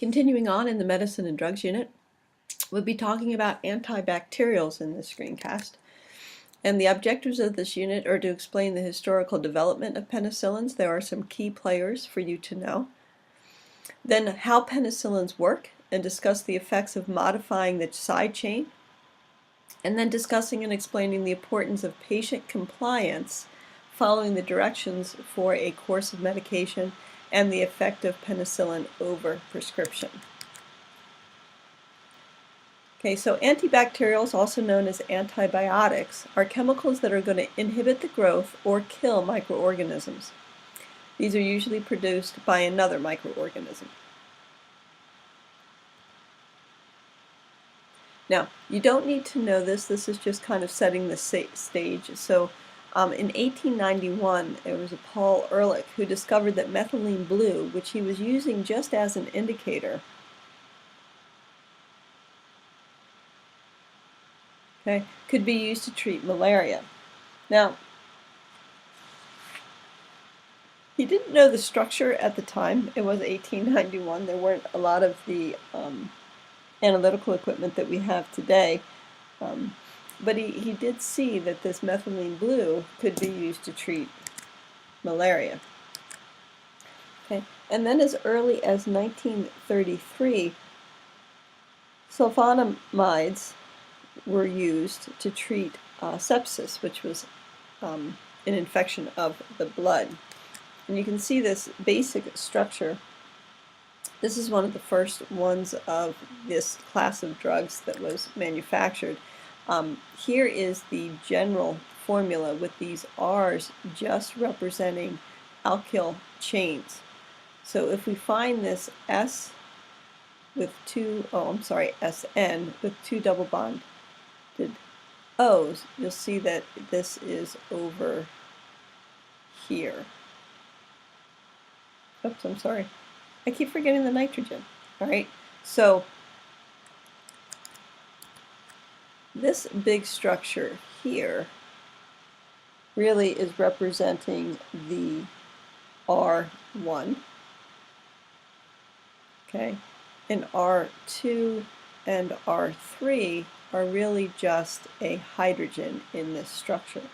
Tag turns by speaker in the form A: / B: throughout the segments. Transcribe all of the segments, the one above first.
A: Continuing on in the Medicine and Drugs unit, we'll be talking about antibacterials in this screencast. And the objectives of this unit are to explain the historical development of penicillins. There are some key players for you to know. Then how penicillins work and discuss the effects of modifying the side chain. And then discussing and explaining the importance of patient compliance following the directions for a course of medication and the effect of penicillin over prescription. Okay, so antibacterials, also known as antibiotics, are chemicals that are going to inhibit the growth or kill microorganisms. These are usually produced by another microorganism. Now, you don't need to know this. This is just kind of setting the stage. So in 1891, there was a Paul Ehrlich who discovered that methylene blue, which he was using just as an indicator, okay, could be used to treat malaria. Now, he didn't know the structure at the time. It was 1891. There weren't a lot of the analytical equipment that we have today. But he did see that this methylene blue could be used to treat malaria. Okay, and then as early as 1933, sulfonamides were used to treat sepsis, which was an infection of the blood. And you can see this basic structure. This is one of the first ones of this class of drugs that was manufactured. Here is the general formula with these R's just representing alkyl chains. So if we find this S with SN with two double bonded O's, you'll see that this is over here. Oops, I'm sorry. I keep forgetting the nitrogen. All right, so this big structure here really is representing the R1, okay, and R2 and R3 are really just a hydrogen in this structure.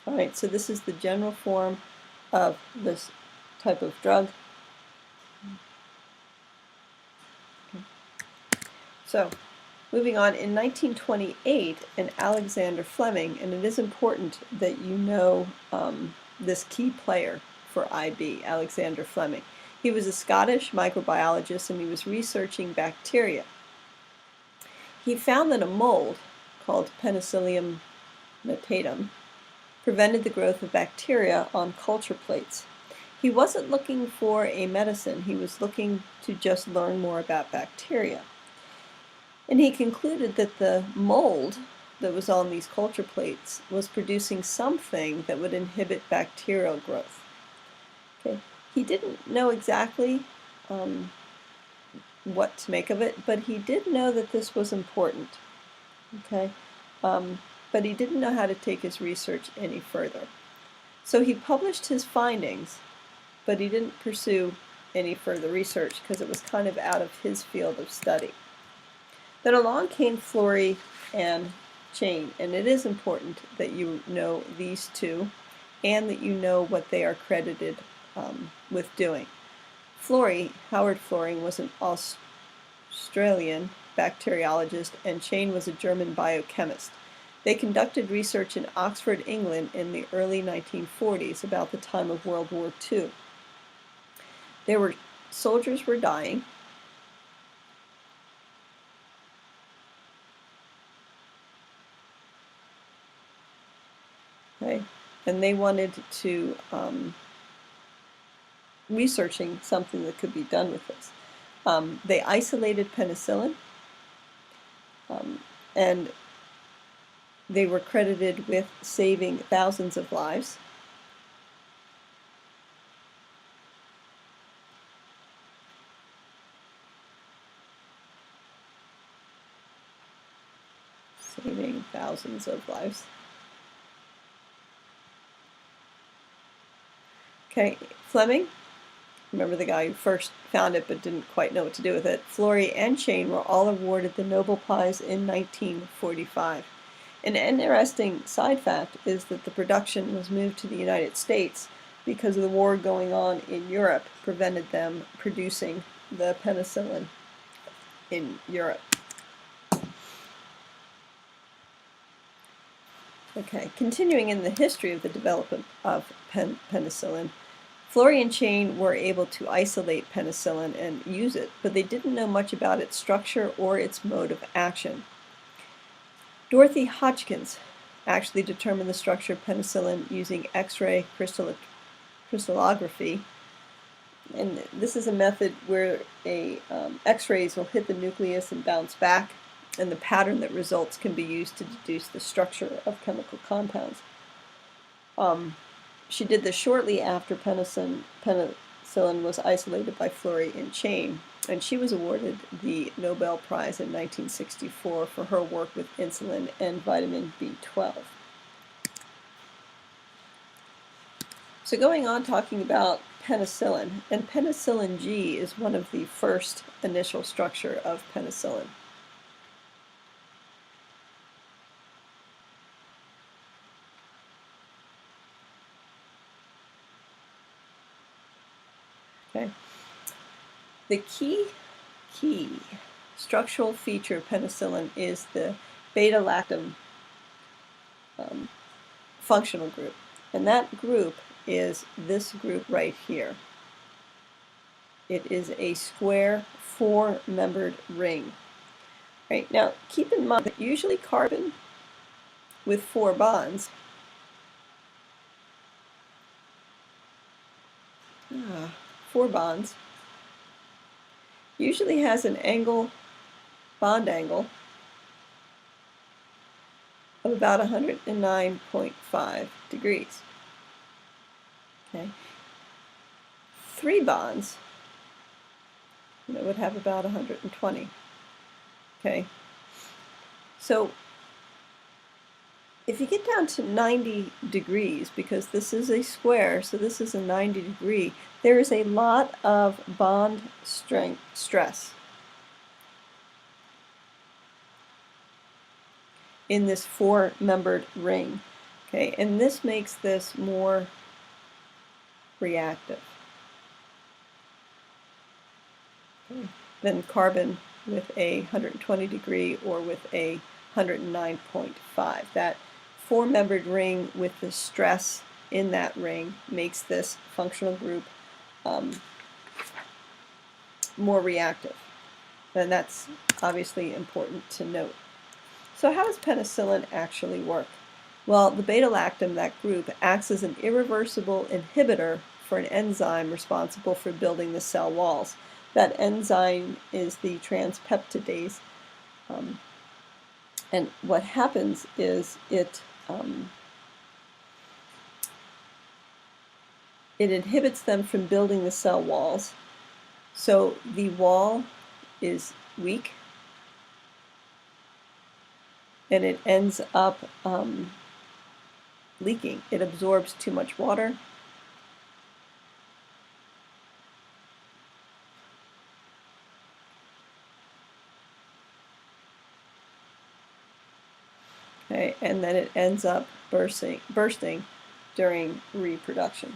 A: All right, so this is the general form of this type of drug. So, moving on, in 1928, Alexander Fleming, and it is important that you know this key player for IB, Alexander Fleming. He was a Scottish microbiologist and he was researching bacteria. He found that a mold called Penicillium notatum prevented the growth of bacteria on culture plates. He wasn't looking for a medicine, he was looking to just learn more about bacteria. And he concluded that the mold that was on these culture plates was producing something that would inhibit bacterial growth. Okay. He didn't know exactly what to make of it, but he did know that this was important. Okay. But he didn't know how to take his research any further. So he published his findings, but he didn't pursue any further research because it was kind of out of his field of study. Then along came Florey and Chain, and it is important that you know these two and that you know what they are credited with doing. Howard Florey, was an Australian bacteriologist, and Chain was a German biochemist. They conducted research in Oxford, England in the early 1940s, about the time of World War II. Soldiers were dying. Okay. And they wanted to researching something that could be done with this. They isolated penicillin, and they were credited with saving thousands of lives. Saving thousands of lives. Okay, Fleming remember the guy who first found it but didn't quite know what to do with it, Florey and Chain were all awarded the Nobel Prize in 1945. An interesting side fact is that the production was moved to the United States because of the war going on in Europe prevented them producing the penicillin in Europe. Okay, continuing in the history of the development of penicillin, Florey and Chain were able to isolate penicillin and use it, but they didn't know much about its structure or its mode of action. Dorothy Hodgkins actually determined the structure of penicillin using X-ray crystallography. And this is a method where X-rays will hit the nucleus and bounce back, and the pattern that results can be used to deduce the structure of chemical compounds. She did this shortly after penicillin was isolated by Florey and Chain, and she was awarded the Nobel Prize in 1964 for her work with insulin and vitamin B12. So going on talking about penicillin, and Penicillin G is one of the first initial structure of penicillin. Okay. The key structural feature of penicillin is the beta-lactam functional group, and that group is this group right here. It is a square four-membered ring. Right, now keep in mind that usually carbon with 4 bonds usually has an bond angle of about 109.5 degrees. Okay. 3 bonds would have about 120. Okay. So if you get down to 90 degrees, because this is a square, so this is a 90 degree, there is a lot of bond stress in this 4-membered ring. Okay, and this makes this more reactive than carbon with a 120 degree or with a 109.5. That 4-membered ring with the stress in that ring makes this functional group more reactive. And that's obviously important to note. So how does penicillin actually work? Well, the beta-lactam, that group, acts as an irreversible inhibitor for an enzyme responsible for building the cell walls. That enzyme is the transpeptidase. And what happens is it inhibits them from building the cell walls. So the wall is weak, and it ends up leaking. It absorbs too much water. Okay, and then it ends up bursting during reproduction.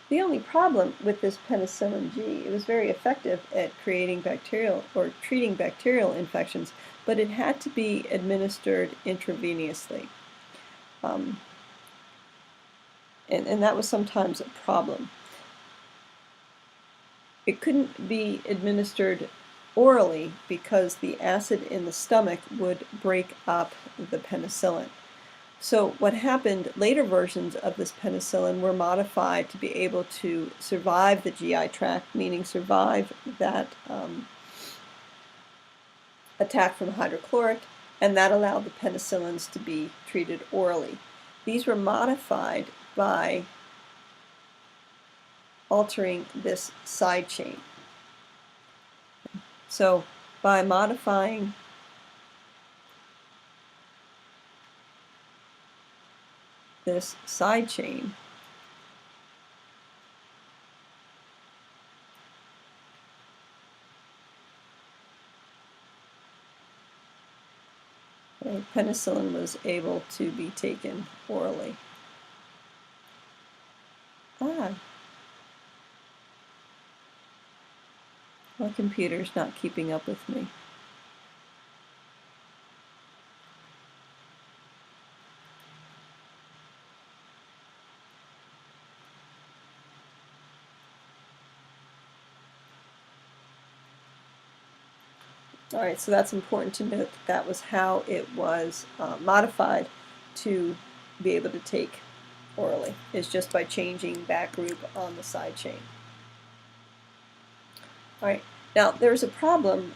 A: The only problem with this Penicillin G, it was very effective at creating bacterial or treating bacterial infections, but it had to be administered intravenously. And that was sometimes a problem. It couldn't be administered orally because the acid in the stomach would break up the penicillin. So what happened, later versions of this penicillin were modified to be able to survive the GI tract, meaning survive that attack from hydrochloric, and that allowed the penicillins to be treated orally. These were modified by altering this side chain. So by modifying this side chain. Penicillin was able to be taken orally. My computer's not keeping up with me. All right, so that's important to note that was how it was modified to be able to take orally, is just by changing that group on the side chain. All right, now there's a problem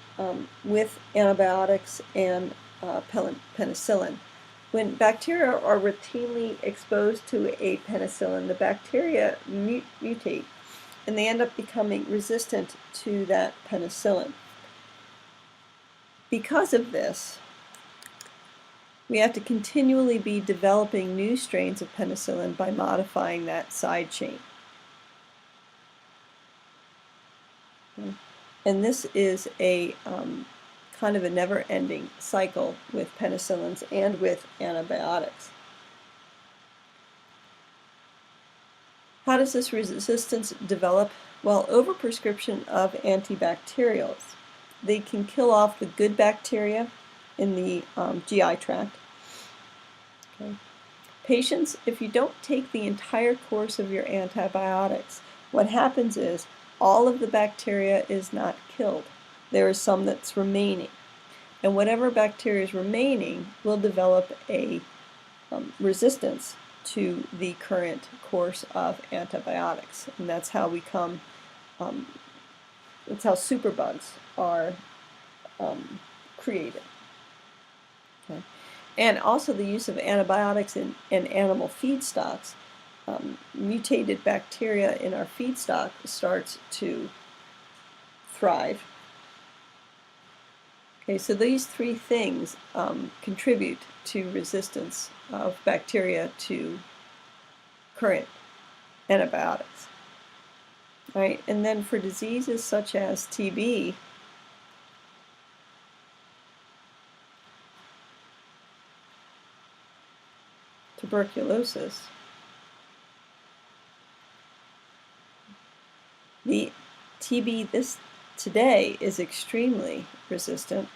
A: with antibiotics and penicillin. When bacteria are routinely exposed to a penicillin, the bacteria mutate and they end up becoming resistant to that penicillin. Because of this, we have to continually be developing new strains of penicillin by modifying that side chain. And this is a kind of a never-ending cycle with penicillins and with antibiotics. How does this resistance develop? Well, overprescription of antibacterials. They can kill off the good bacteria in the GI tract. Okay. Patients, if you don't take the entire course of your antibiotics, what happens is all of the bacteria is not killed. There is some that's remaining. And whatever bacteria is remaining will develop a resistance to the current course of antibiotics. And that's how we come, that's how superbugs are created. Okay. And also the use of antibiotics in animal feedstocks. Mutated bacteria in our feedstock starts to thrive. Okay, so these three things contribute to resistance of bacteria to current antibiotics. All right, and then for diseases such as TB, tuberculosis, the TB today is extremely resistant.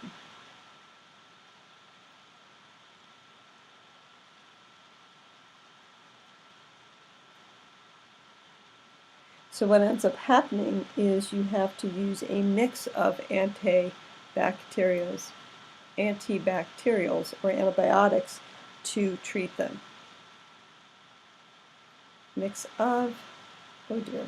A: So what ends up happening is you have to use a mix of antibacterials or antibiotics to treat them. Mix of, oh dear.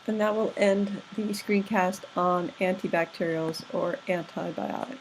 A: And that will end the screencast on antibacterials or antibiotics.